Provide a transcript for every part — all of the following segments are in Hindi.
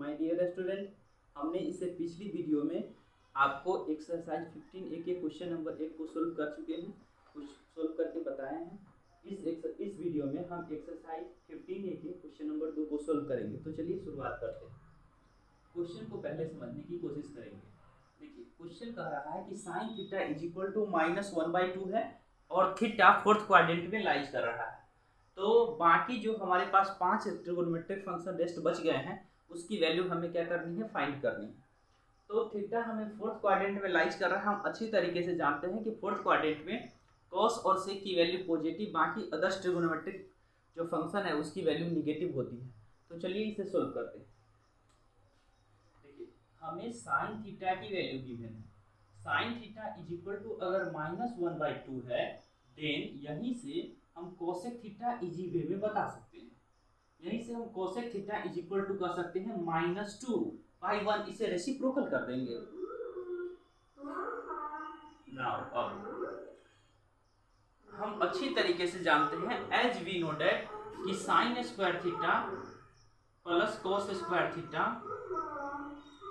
माय डियर स्टूडेंट, हमने इससे पिछली वीडियो में आपको एक्सरसाइज 15A के क्वेश्चन नंबर 1 को सोल्व कर चुके हैं, कुछ सोल्व करके बताए हैं। इस वीडियो में हम एक्सरसाइज 15A के क्वेश्चन नंबर 2 को सोल्व करेंगे। तो चलिए शुरुआत करते हैं। क्वेश्चन को पहले समझने की कोशिश करेंगे। देखिए, क्वेश्चन कह रहा है कि sine theta is equal to -1/2 है और थीटा फोर्थ क्वाड्रेंट में लाइज कर रहा है। तो बाकी जो हमारे पास 5 ट्रिगोनोमेट्रिक फंक्शन रेस्ट बच गए हैं, उसकी वैल्यू हमें क्या करनी है, फाइंड करनी है। तो थीटा हमें फोर्थ क्वाड्रेंट में लाइज कर रहा है। हम अच्छी तरीके से जानते हैं कि फोर्थ क्वाड्रेंट में कॉस और सेक की वैल्यू पॉजिटिव, बाकी अदर्स ट्रिगोनोमेट्रिक जो फंक्शन है उसकी वैल्यू निगेटिव होती है। तो चलिए इसे सोल्व करते हैं। देखिए, हमें साइन थीटा की वैल्यू गिवन है। Sine theta is equal to अगर -1/2 है, देन यहीं से हम कोसेक थीटा इजी वे में बता सकते हैं। यहीं से हम cosec theta is equal to कर सकते हैं -2/1, इसे रेसिप्रोकल कर देंगे। नाउ अब हम अच्छी तरीके से जानते हैं, एज वी नो दैट कि sine square theta plus cos square theta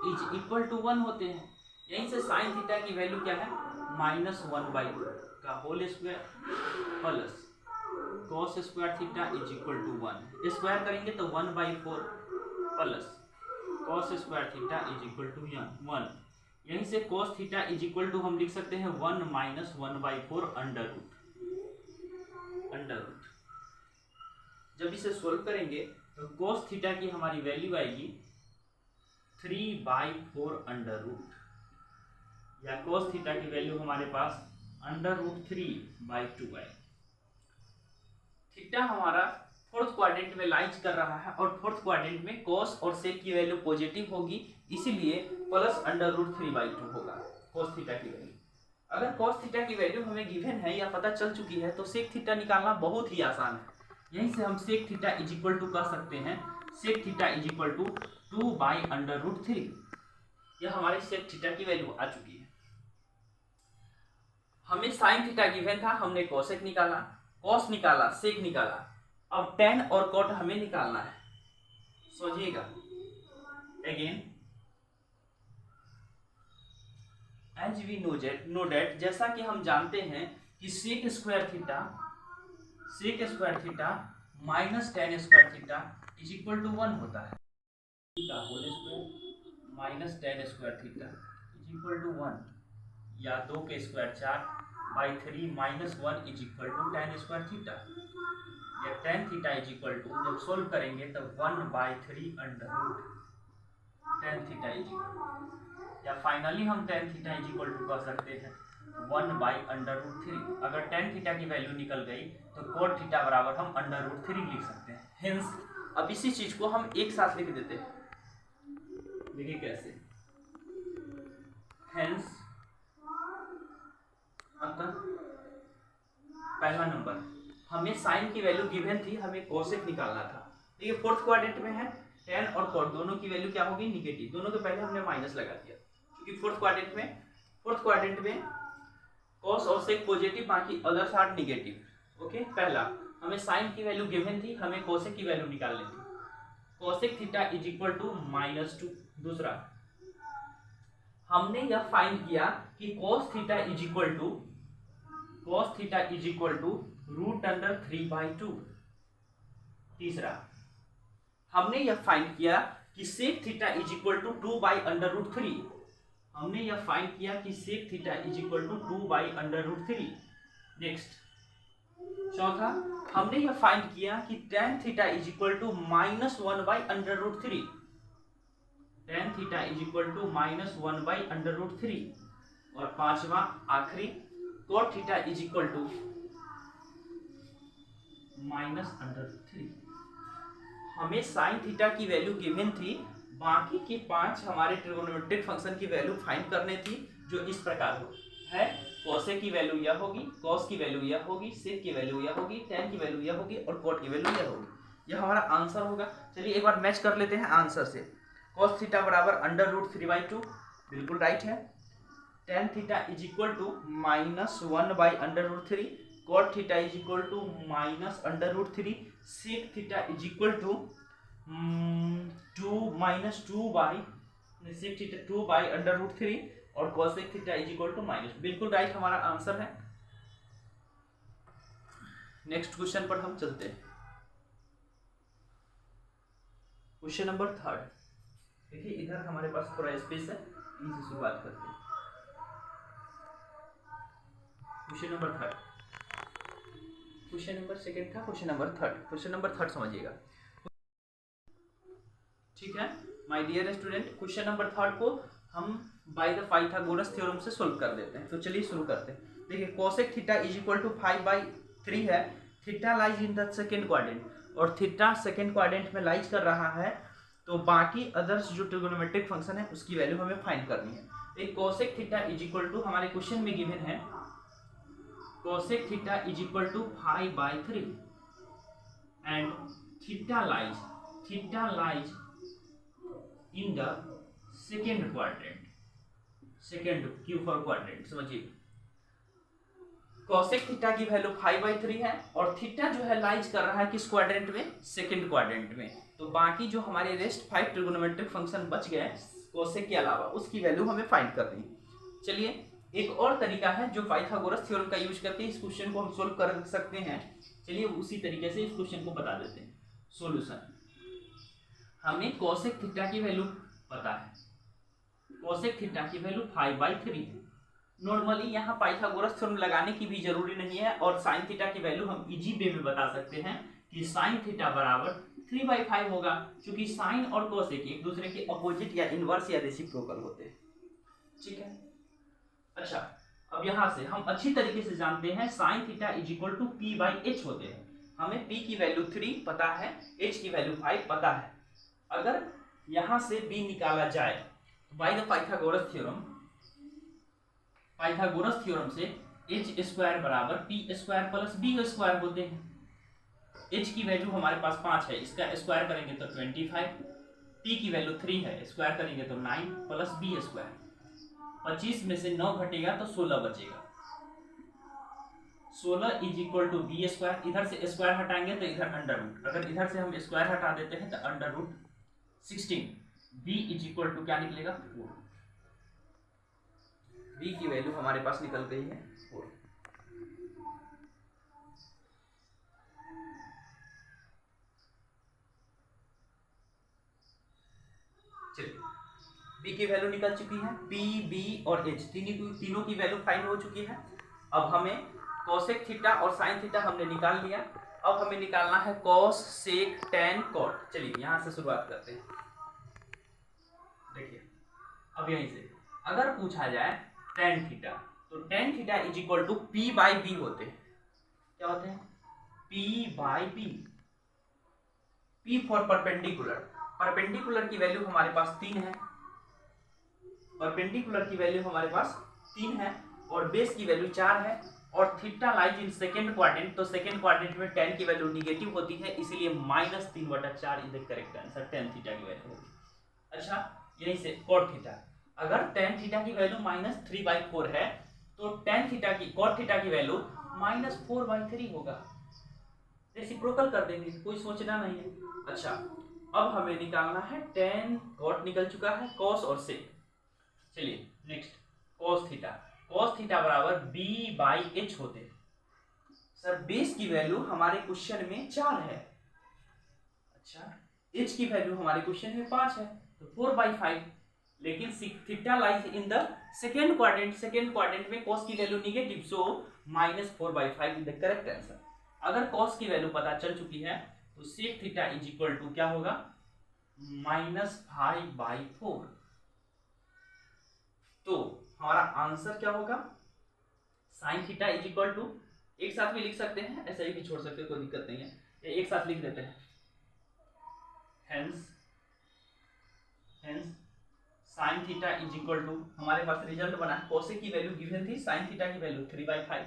is equal to 1 होते हैं। यहीं से साइन थीटा की वैल्यू क्या है, -1/2 का whole square plus cos square theta is equal to 1। Square करेंगे तो 1/4 plus cos square theta is equal to 1। यहीं से cos theta is equal to हम लिख सकते हैं 1 - 1/4 अंडर रूट। जब इसे सोल्व करेंगे तो cos थीटा की हमारी वैल्यू आएगी 3/4 अंडर रूट, या cos थीटा की वैल्यू हमारे पास √3/2 है। थीटा हमारा फोर्थ क्वाड्रेंट में लाइज कर रहा है और फोर्थ क्वाड्रेंट में cos और sec की वैल्यू पॉजिटिव होगी, इसीलिए प्लस √3/2 होगा cos थीटा की वैल्यू। अगर cos थीटा की वैल्यू हमें गिवन है या पता चल चुकी है तो sec थीटा निकालना बहुत ही आसान है। यहीं से हम sec theta is equal to कह सकते हैं sec theta is equal to 2/√3। यह हमारी sec थीटा की वैल्यू आ चुकी है। हमें sin थीटा गिवन था, हमने cosec निकाला, cos निकाला, sec निकाला। अब tan और cot हमें निकालना है। सोचिएगा again, as we know that, जैसा कि हम जानते हैं कि sec square theta minus tan square theta is equal to 1 होता है। का whole square minus tan square theta is equal to 1, या 2 के square 4/3 minus 1 is equal to tan square theta, या tan theta is equal to, जब सोल्व करेंगे तो 1/3 under root tan theta is equal, या फाइनली हम tan theta is equal to कह सकते हैं 1/√3। अगर tan थीटा की वैल्यू निकल गई तो cot थीटा बराबर हम √3 लिख सकते हैं। हेंस अब इसी चीज को हम एक साथ लिख देते हैं। देखिए कैसे, हेंस अतः पहला नंबर, हमें साइन की वैल्यू गिवन थी, हमें कोसेक निकालना था। देखिए फोर्थ क्वाड्रेंट में है, tan और cot दोनों की वैल्यू क्या होगी, निगेटिव। दोनों के पहले हमने माइनस लगा दिया, क्योंकि फोर्थ क्वाड्रेंट में cos और sec पॉजिटिव, बाकी अदर्स आर निगेटिव। ओके, पहला हमें साइन की वैल्यू गिवन थी, हमें कोसेक की वैल्यू निकालनी थी। Cosec theta is equal to -2। दूसरा, हमने यह फाइंड किया कि cos theta is equal to √3/2। तीसरा, हमने यह फाइंड किया कि sec theta is equal to 2/√3। हमने यह फाइंड किया कि sec theta is equal to 2/√3। Next, चौथा, हमने यह फाइंड किया कि tan theta is equal to -1/√3। tan theta is equal to -1/√3। और पांचवा आखिरी, cot theta is equal to -√3। हमें sin थीटा की वैल्यू गिवन थी, बाकी के 5 हमारे ट्रिगोनोमेट्रिक फंक्शन की वैल्यू फाइंड करने थी, जो इस प्रकार है। cos की वैल्यू यह होगी, cos की वैल्यू यह होगी, sec की वैल्यू यह होगी, tan की वैल्यू यह होगी और cot की वैल्यू यह होगी। यह हमारा आंसर होगा। चलिए एक बार मैच कर लेते हैं आंसर से। cos थीटा बराबर √3/2, बिल्कुल राइट है। tan theta is equal to -1/√3, cot theta is equal to -√3, sec theta is equal to two by under root 3 और cosec theta is equal to minus, बिल्कुल राइट हमारा आंसर है। नेक्स्ट क्वेश्चन पर हम चलते हैं। Question number 3। देखिए इधर हमारे पास थोड़ा स्पेस है, इनसे शुरुआत करते हैं। क्वेश्चन नंबर 3, क्वेश्चन नंबर 2 था, क्वेश्चन नंबर 3, क्वेश्चन नंबर 3 समझिएगा, ठीक है my dear student. Question number 3 को हम बाय द पाइथागोरस थ्योरम से सोल्व कर देते हैं। तो चलिए शुरू करते हैं। देखिए cosec theta is equal to 5/3 है, theta lies in the second quadrant और थीटा सेकंड क्वाड्रेंट में लाइज कर रहा है, तो बाकी अदर्स जो ट्रिगोनोमेट्रिक फंक्शन है उसकी वैल्यू हमें फाइंड करनी है। एक cosec theta is equal to हमारे क्वेश्चन में गिवन है cosec theta is equal to 5/3 and theta lies in the second quadrant, second Q for quadrant, समझिए cosec थीटा की वैल्यू 5/3 है और थीटा जो है लाइज कर रहा है किस क्वाड्रेंट में, सेकेंड क्वाड्रेंट में। तो बाकी जो हमारे रेस्ट 5 ट्रिगोनोमेट्रिक फंक्शन बच गए cosec के अलावा, उसकी वैल्यू हमें फाइंड करनी है। चलिए एक और तरीका है जो पाइथागोरस थ्योरम का यूज करके इस क्वेश्चन को हम सोल्व कर सकते हैं। चलिए उसी तरीके से इस क्वेश्चन को बता देते हैं। सॉल्यूशन, हमें cosec थीटा की वैल्यू पता है, cosec थीटा की वैल्यू 5/3 है। नॉर्मली यहाँ पाइथागोरस थ्योरम लगाने की भी जरूरी नहीं है और sin थीटा की वैल्यू हम इजी वे में बता सकते हैं कि sin थीटा बराबर 3/5 होगा, क्योंकि sin और cosec एक दूसरे के अपोजिट या इनवर्स या रेसिप्रोकल होते हैं, ठीक है। अच्छा, अब यहाँ से हम अच्छी तरीके से जानते हैं sin theta is equal to p/h होते हैं। हमें p की वैल्यू 3 पता है, h की वैल्यू 5 पता है। अगर यहाँ से b निकाला जाए बाय द पाइथागोरस थ्योरम से h स्क्वायर बराबर p square plus b square होते हैं। h की वैल्यू हमारे पास 5 है, इसका स्क्वायर करेंगे तो 25, p की वैल्यू 3 है, स्क्वायर करेंगे तो 9 प्लस b स्क्वायर, 25 में से 9 घटेगा तो 16 बचेगा। 16 is equal to B square, इधर से स्क्वायर हटाएंगे तो इधर अंडर रूट, अगर इधर से हम स्क्वायर हटा देते हैं तो under root 16, b is equal to क्या निकलेगा 4, b की वैल्यू हमारे पास निकल गई है 4। चलिए b की वैल्यू निकल चुकी है, p b और h तीनों की वैल्यू फाइंड हो चुकी है। अब हमें cosec थीटा और sin थीटा हमने निकाल लिया, अब हमें निकालना है cos sec tan cot। चलिए यहां से शुरुआत करते हैं। देखिए अब यहीं से अगर पूछा जाए tan थीटा, तो tan theta is equal to p/b होते हैं। क्या होते हैं, p/b, p for perpendicular, perpendicular की वैल्यू हमारे पास 3 है, परपेंडिकुलर की वैल्यू हमारे पास 3 है और बेस की वैल्यू 4 है और theta lies in second quadrant, तो सेकेंड क्वाड्रेंट में tan की वैल्यू निगेटिव होती है, इसीलिए -3/4 is the correct answer, tan theta की वैल्यू होगी। अच्छा यहीं से cot थीटा, अगर tan थीटा की वैल्यू -3/4 है तो tan थीटा की cot थीटा की वैल्यू -4/3 होगा, रेसिप्रोकल कर देंगे, कोई सोचना नहीं है। अच्छा अब हमें निकालना है tan cot, निकल चुका है, cos और sec। चलिए next cos theta, cos theta बराबर b/h होते हैं। सर बेस की वैल्यू हमारे क्वेश्चन में 4 है, अच्छा h की वैल्यू हमारे क्वेश्चन में 5 है, तो 4/5, लेकिन theta lies in the second quadrant, second quadrant में cos की value negative, so -4/5 is the correct answer. अगर cos की वैल्यू पता चल चुकी है तो sec theta is equal to क्या होगा, -5/4। तो हमारा आंसर क्या होगा, sin theta is equal to, एक साथ भी लिख सकते हैं, ऐसे भी छोड़ सकते हैं, कोई दिक्कत नहीं है, एक साथ लिख देते हैं। Hence sin theta is equal to, हमारे पास रिजल्ट बना है, cosec की वैल्यू गिवन थी, sin थीटा की वैल्यू 3/5,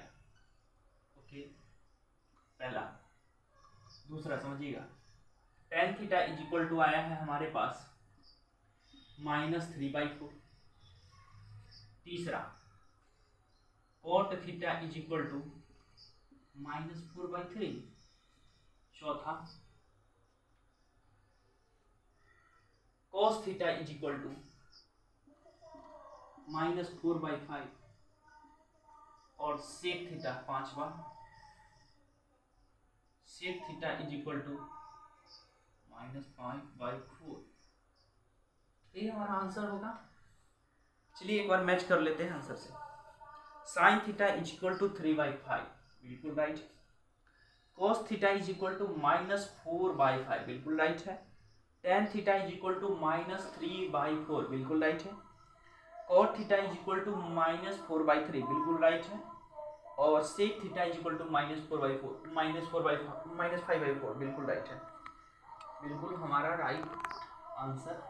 ओके पहला। दूसरा समझिएगा, tan theta is equal to आया है हमारे पास -3/4। तीसरा cot theta is equal to -4/3। चौथा cos theta is equal to -4/5 और sec थीटा 5वां sec theta is equal to -5/4। ये हमारा आंसर होगा। चलिए एक बार मैच कर लेते हैं आंसर से। sin theta is equal to 3/5 बिल्कुल राइट है। cos theta is equal to -4/5 बिल्कुल राइट है। tan theta is equal to -3/4 बिल्कुल राइट है। cot theta is equal to -4/3 बिल्कुल राइट है। और sec theta is equal to -5/4 बिल्कुल राइट है। बिल्कुल हमारा right answer.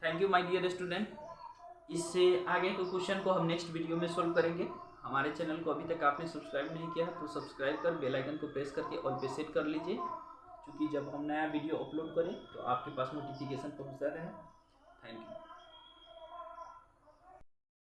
Thank you my dear student. इससे आगे के क्वेश्चन को हम नेक्स्ट वीडियो में सोल्व करेंगे। हमारे चैनल को अभी तक आपने सब्सक्राइब नहीं किया है तो सब्सक्राइब कर बेल आइकन को प्रेस करके ऑल पे सेट कर लीजिए, क्योंकि जब हम नया वीडियो अपलोड करें तो आपके पास नोटिफिकेशन पहुंचता रहे। Thank you.